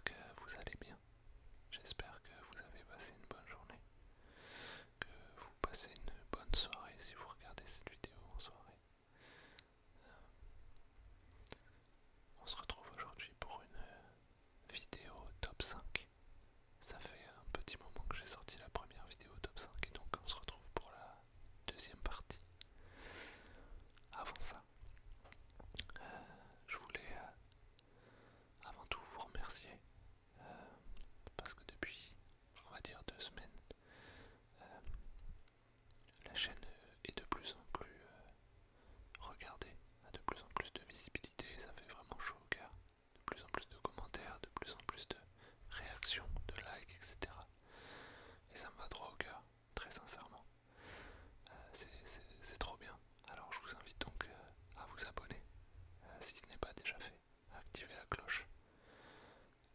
que vous allez bien. J'espère que vous avez passé une bonne journée, que vous passez une bonne soirée si vous regardez cette vidéo en soirée. On se retrouve aujourd'hui pour une vidéo top 5. Ça fait un petit moment que j'ai sorti la première vidéo top 5 et donc on se retrouve pour la deuxième partie. Avant ça, je voulais avant tout vous remercier parce que depuis, on va dire 2 semaines, la chaîne est de plus en plus regardée, a de plus en plus de visibilité et ça fait vraiment chaud au cœur. De plus en plus de commentaires, de plus en plus de réactions, de likes, etc. Et ça me va droit au cœur, très sincèrement. C'est trop bien. Alors je vous invite donc à vous abonner, si ce n'est pas déjà fait, à activer la cloche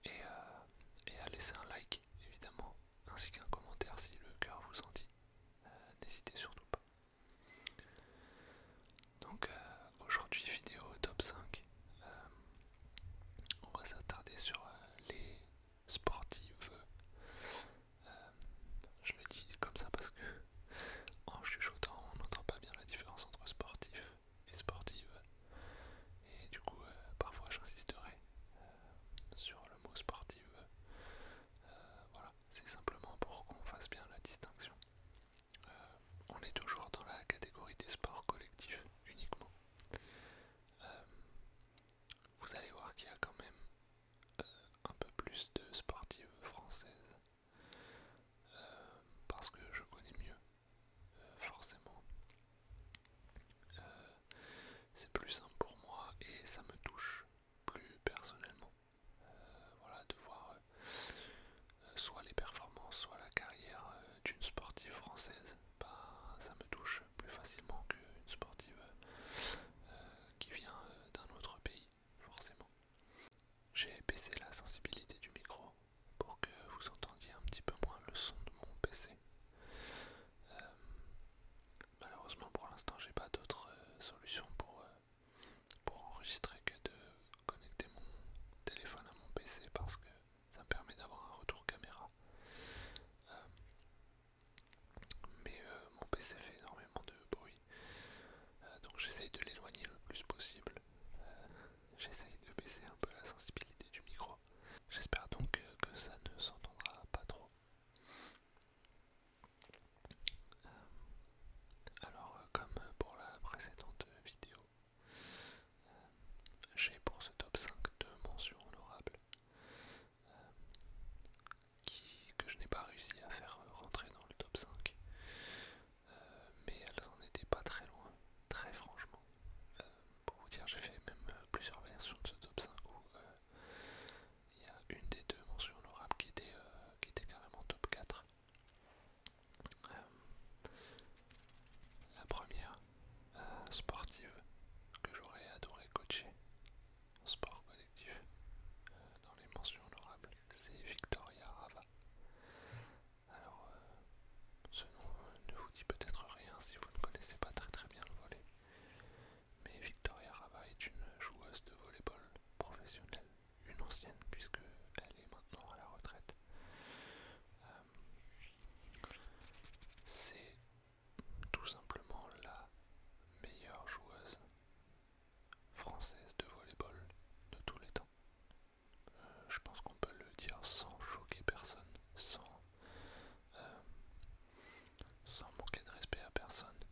et à laisser un like, évidemment, ainsi qu'un commentaire si le cœur vous en dit. N'hésitez surtout pas. Donc aujourd'hui vidéo top 5. On va s'attarder sur les sportives. Je le dis comme ça parce que en chuchotant on n'entend pas bien la différence entre sportif et sportive. Et du coup parfois j'insisterai sur le mot sportive. Voilà, c'est simplement pour qu'on fasse bien la distinction. On est toujours dans la catégorie des sports collectifs uniquement. Vous allez voir qu'il y a quand même un peu plus de sportives françaises parce que je connais mieux, forcément. C'est plus simple pour moi et ça me touche plus personnellement. Voilà, de voir soit les performances, soit la carrière d'une sportive française, ben, ça me touche plus facilement qu'une sportive qui vient d'un autre pays, forcément. J'ai baissé la sensibilité du micro pour que vous entendiez un petit peu moins le son de mon PC. Malheureusement pour l'instant j'ai pas d'autre solution pour enregistrer que de connecter mon téléphone à mon PC parce que ça me permet d'avoir un retour caméra. Mais mon PC fait énormément de bruit, donc j'essaye de l'éloigner le plus possible. J'essaye de baisser un peu la sensibilité du micro. J'espère donc que ça ne s'entendra pas trop. Alors comme pour la précédente vidéo, j'ai pour ce top 5 deux mentions honorables que je n'ai pas réussi à faire rentrer dans le top 5, mais elles en étaient pas très loin, très franchement. Pour vous dire, j'ai fait même plusieurs versions de ce top 5 où il y a une des deux mentions honorables qui était carrément top 4. La première sportive que j'aurais adoré coacher en sport collectif dans les mentions honorables, c'est Victoria Rava. Alors ce nom ne vous dit peut-être rien si vous ne connaissez pas très bien le volley, mais Victoria Rava est une joueuse de volleyball professionnelle, une ancienne puisque elle est maintenant à la retraite. C'est tout simplement la meilleure joueuse française de volleyball de tous les temps. Je pense qu'on peut le dire sans choquer personne, sans manquer de respect à personne.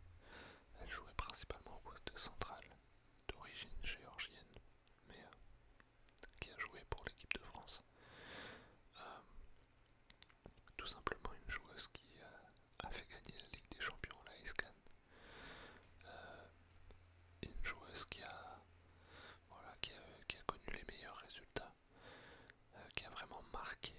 Elle jouait principalement au poste central, d'origine géorgienne, mais qui a joué pour l'équipe de France. Tout simplement une joueuse qui a fait gagner la Ligue des Champions, la ISCAN. Une joueuse voilà, qui a connu les meilleurs résultats, qui a vraiment marqué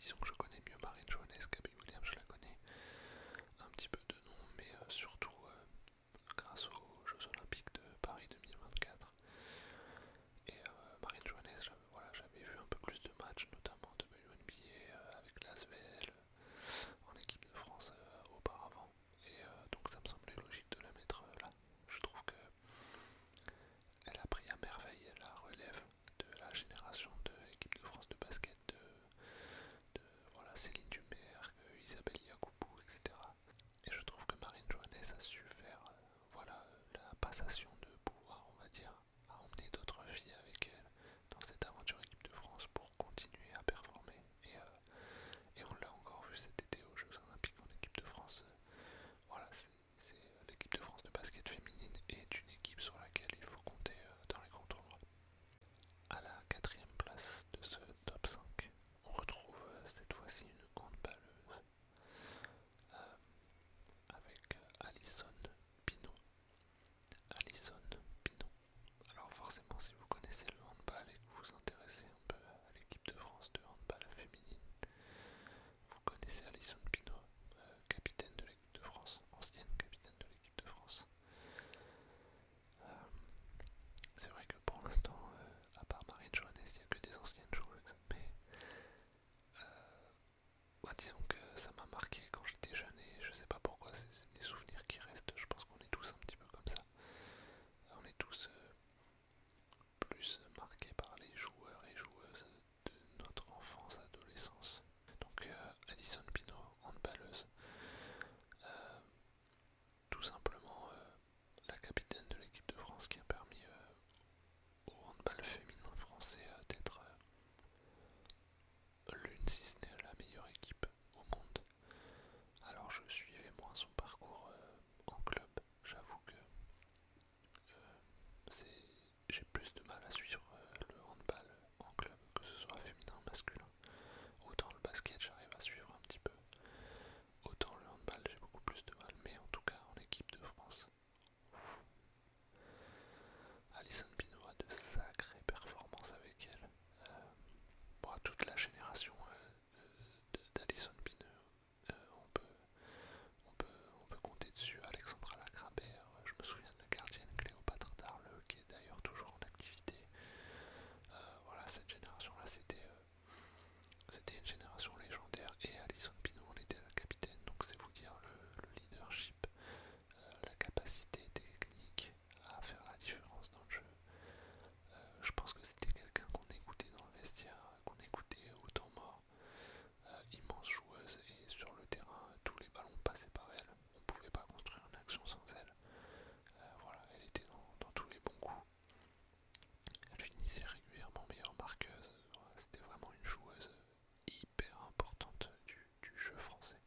disons que je connais mieux Marine Johannes qu'Abby Williams, je la connais un petit peu de nom, mais surtout grâce aux Jeux Olympiques de Paris 2024. Et Marine Johannes, j'avais vu un peu plus de matchs, notamment WNBA avec l'Asvel en équipe de France auparavant. Et donc ça me semblait logique de la mettre là. Je trouve que elle a pris à merveille la relève de la génération de l'équipe de France de basket voilà, Céline Dumergue, Isabelle Yacoubou, etc. Et je trouve que Marine Johannes a su faire la passation de pouvoir, on va dire, à emmener d'autres filles avec elle dans cette aventure équipe de France pour continuer à performer. Et on l'a encore vu cet été aux Jeux Olympiques en équipe de France. Voilà, l'équipe de France de basket féminine est une équipe sur laquelle il faut compter dans les grands tournois. À la quatrième place de ce top 5, on retrouve cette fois-ci une handballeuse avec Alison Pinault. Alison Pinault. Alors forcément, si vous connaissez le handball et que vous vous intéressez un peu à l'équipe de France de handball féminine, vous connaissez Alison Pinault, capitaine de l'équipe de France, ancienne capitaine de l'équipe de France. C'est vrai que pour l'instant, à part Marine Johannes, il n'y a que des anciennes joueuses, mais disons que ça m'a marqué quand j'étais jeune et je sais pas pourquoi, c'est des souvenirs qui restent. Je pense qu'on est tous un petit peu comme ça. On est tous plus marqués par les joueurs et joueuses de notre enfance, adolescence. Donc Alison Pinault, handballeuse, tout simplement la capitaine de l'équipe de France qui a permis au handball féminin français d'être l'une, si ce n'est la meilleure équipe au monde. Alors je suivais moins son parcours en club, j'avoue que j'ai plus de mal à suivre le handball en club, que ce soit féminin ou masculin. Autant le basket j'arrive à suivre un petit peu, autant le handball j'ai beaucoup plus de mal, mais en tout cas en équipe de France, Alison Pinault a de sacrées performances avec elle. Toute la génération d'Alison Pinault, on peut compter dessus. Alexandra Lacrabert, je me souviens de la gardienne Cléopâtre Darleux qui est d'ailleurs toujours en activité. Voilà, cette génération-là, c'était une génération légendaire et Alison Pinault en était la capitaine, donc c'est vous dire le leadership, la capacité technique à faire la différence dans le jeu. Je pense que c'était quelqu'un qu'on écoutait dans le vestiaire, qu'on écoutait au temps mort. Immense joueuse et sur le terrain, tous les ballons passaient par elle. On ne pouvait pas construire une action sans elle. Voilà, elle était dans tous les bons coups. Elle finissait régulièrement meilleure marqueuse. Voilà, c'était vraiment une joueuse hyper importante du jeu français.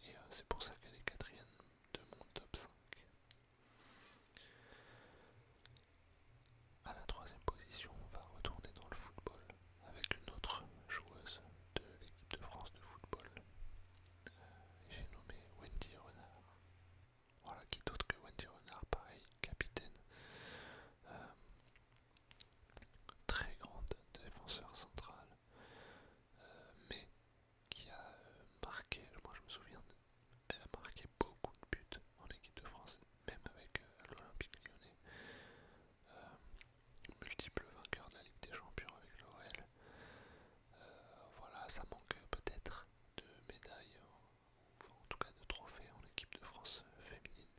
Et c'est pour ça qu'elle est quatrième de mon top 5. À la troisième position, on va retourner dans le football avec une autre joueuse de l'équipe de France de football. J'ai nommé Wendy Renard. Voilà, qui d'autre que Wendy Renard, pareil, capitaine, très grande défenseur centrale, mais qui a marqué, moi je me souviens, elle a marqué beaucoup de buts en équipe de France, même avec l'Olympique Lyonnais, multiple vainqueur de la Ligue des Champions avec l'OL. Voilà, ça manque peut-être de médailles, en tout cas de trophées en équipe de France féminine,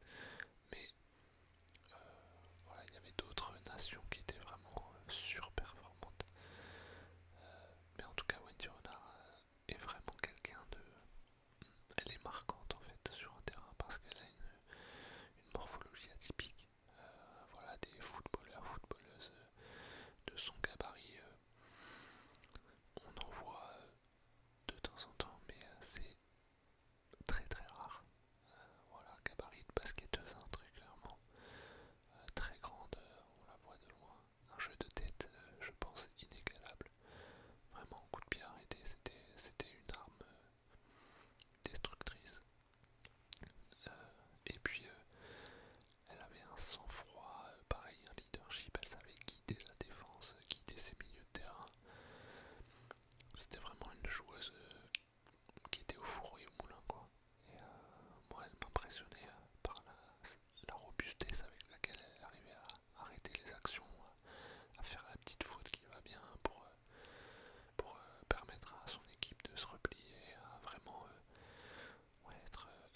mais voilà, il y avait d'autres nations qui étaient vraiment surperformantes. joueuses qui étaient au four et au moulin, quoi. Et moi, elle m'impressionnait par la robustesse avec laquelle elle arrivait à arrêter les actions, à faire la petite faute qui va bien pour permettre à son équipe de se replier, à vraiment ouais,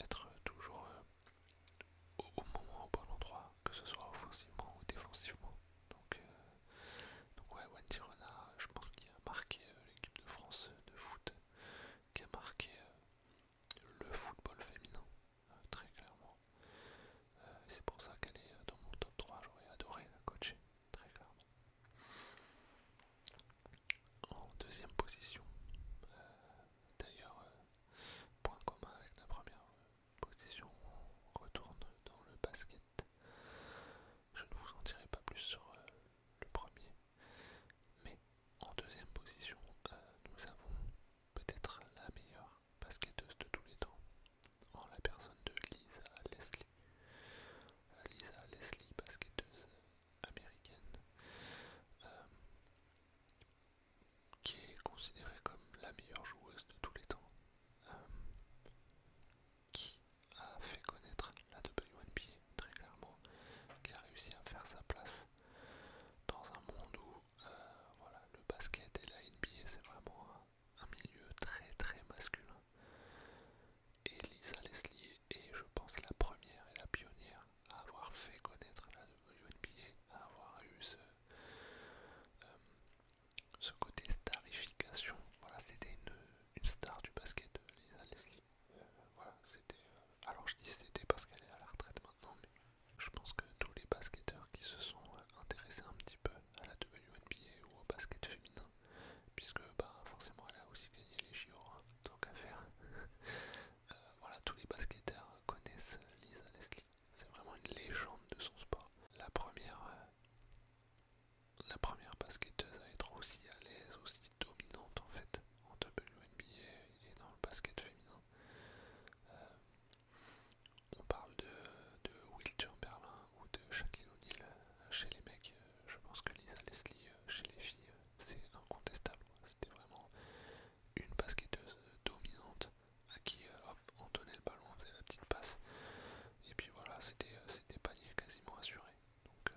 être toujours au moment, au bon endroit, que ce soit offensivement ou défensivement. Donc ouais, Wendy Renard, je pense qu'il a marqué l'équipe de France de foot, qui a marqué le football féminin, très clairement. Et c'est pour ça qu'elle est dans mon top 3, j'aurais adoré la coacher, très clairement. En deuxième position, d'ailleurs, point commun avec la première position, on retourne dans le basket. Je ne vous en dirai pas plus sur le premier, mais en deuxième position, nous avons peut-être la meilleure basketteuse de tous les temps, en la personne de Lisa Leslie. Lisa Leslie, basketteuse américaine, euh, qui est considérée comme la meilleure joueuse de tous les temps, euh, qui a fait connaître la WNBA très clairement, qui a réussi à faire sa place dans un monde où voilà, le basket et la NBA c'est vraiment un milieu très très masculin. Et Lisa Leslie est, je pense, la première et la pionnière à avoir fait connaître la WNBA, à avoir eu ce côté starification. Voilà, c'était une star du basket, Lisa Leslie. Voilà, c'était. Alors je dis c'était parce qu'elle est à la retraite maintenant, mais je pense que tous les basketteurs qui se sont intéressés un petit peu à la WNBA ou au basket féminin, puisque bah, forcément elle a aussi gagné les JO, hein, tant qu'à faire. Voilà, tous les basketteurs connaissent Lisa Leslie. C'est vraiment une légende de son sport. La première basketteuse à être aussi à l'aise, aussi dominante en fait en WNBA et dans le basket féminin. Euh, on parle de Will Chamberlain ou de Shaquille O'Neal chez les mecs. Je pense que Lisa Leslie chez les filles, c'est incontestable. C'était vraiment une basketteuse dominante à qui hop, on donnait le ballon, on faisait la petite passe. Et puis voilà, c'était panier quasiment assuré. Donc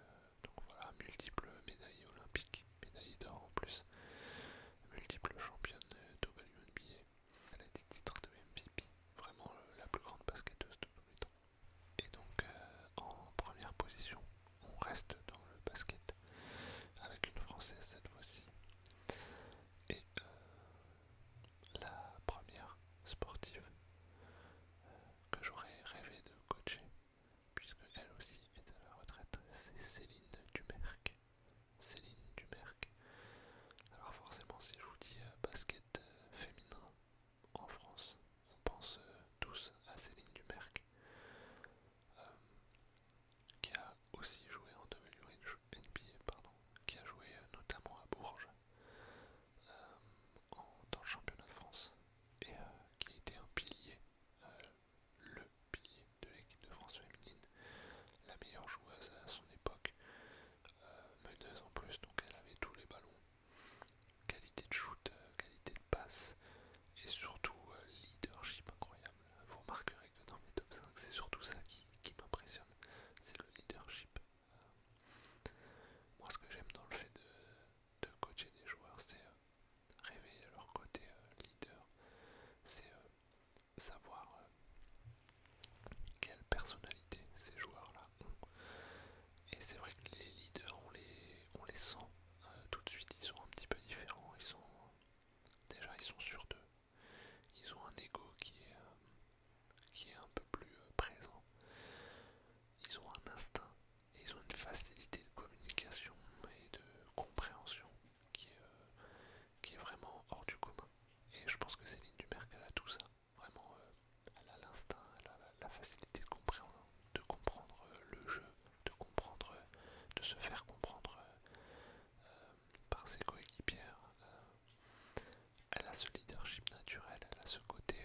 voilà, multiples médailles olympiques, médailles d'or en plus, multiples championne WNBA. Elle a des titres de MVP, vraiment la plus grande basketteuse de tous les temps. Et donc en première position, on reste dans le basket avec une Française cette fois-ci. Et la première sportive que j'aurais rêvé de coacher, puisque elle aussi est à la retraite, c'est Céline Dumerc. Céline Dumerc. Alors forcément, si je vous dis basket féminin en France, on pense tous à Céline Dumerc, euh, qui a aussi joué en WNBA, pardon, qui a joué notamment à Bourges, dans le championnat de France, et qui a été un pilier, le pilier de l'équipe de France féminine, la meilleure joueuse à son époque, meneuse en plus, donc elle avait tous les ballons, qualité de shoot, qualité de passe, et surtout leadership incroyable. Vous remarquerez que dans mes top 5, c'est surtout ça qui m'impressionne, c'est le leadership. Moi, ce que j'aime dans le fait de coacher des joueurs, c'est réveiller leur côté leader, c'est savoir quelle personnalité ces joueurs-là ont. Et c'est vrai que les leaders, on les sent tout de suite, ils sont un petit peu différents, déjà ils sont sûrs d'eux, ils ont un ego qui est un peu plus présent, ils ont un instinct, et ils ont une facilité de communication et de compréhension qui est vraiment hors du commun. Et je pense que Céline Dumerc, elle a tout ça. Vraiment, elle a l'instinct, elle a la facilité de comprendre le jeu, de comprendre, de se faire comprendre par ses coéquipières. Elle a ce leadership naturel, elle a ce côté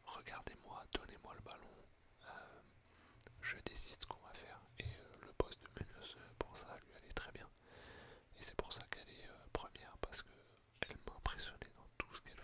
regardez-moi, donnez-moi le ballon, euh, je décide ce qu'on va faire. Et le poste de meneuse, pour ça, lui allait très bien. Et c'est pour ça qu'elle est première, parce qu'elle m'a impressionné dans tout ce qu'elle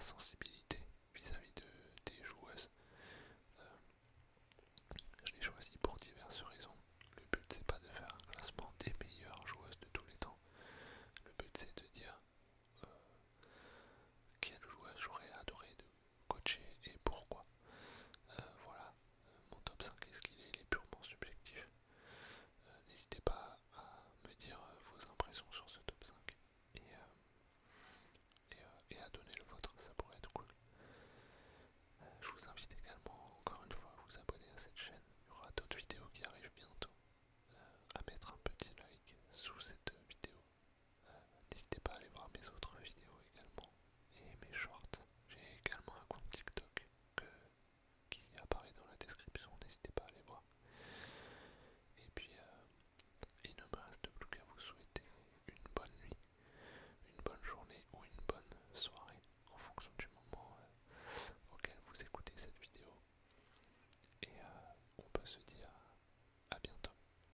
sensibilité.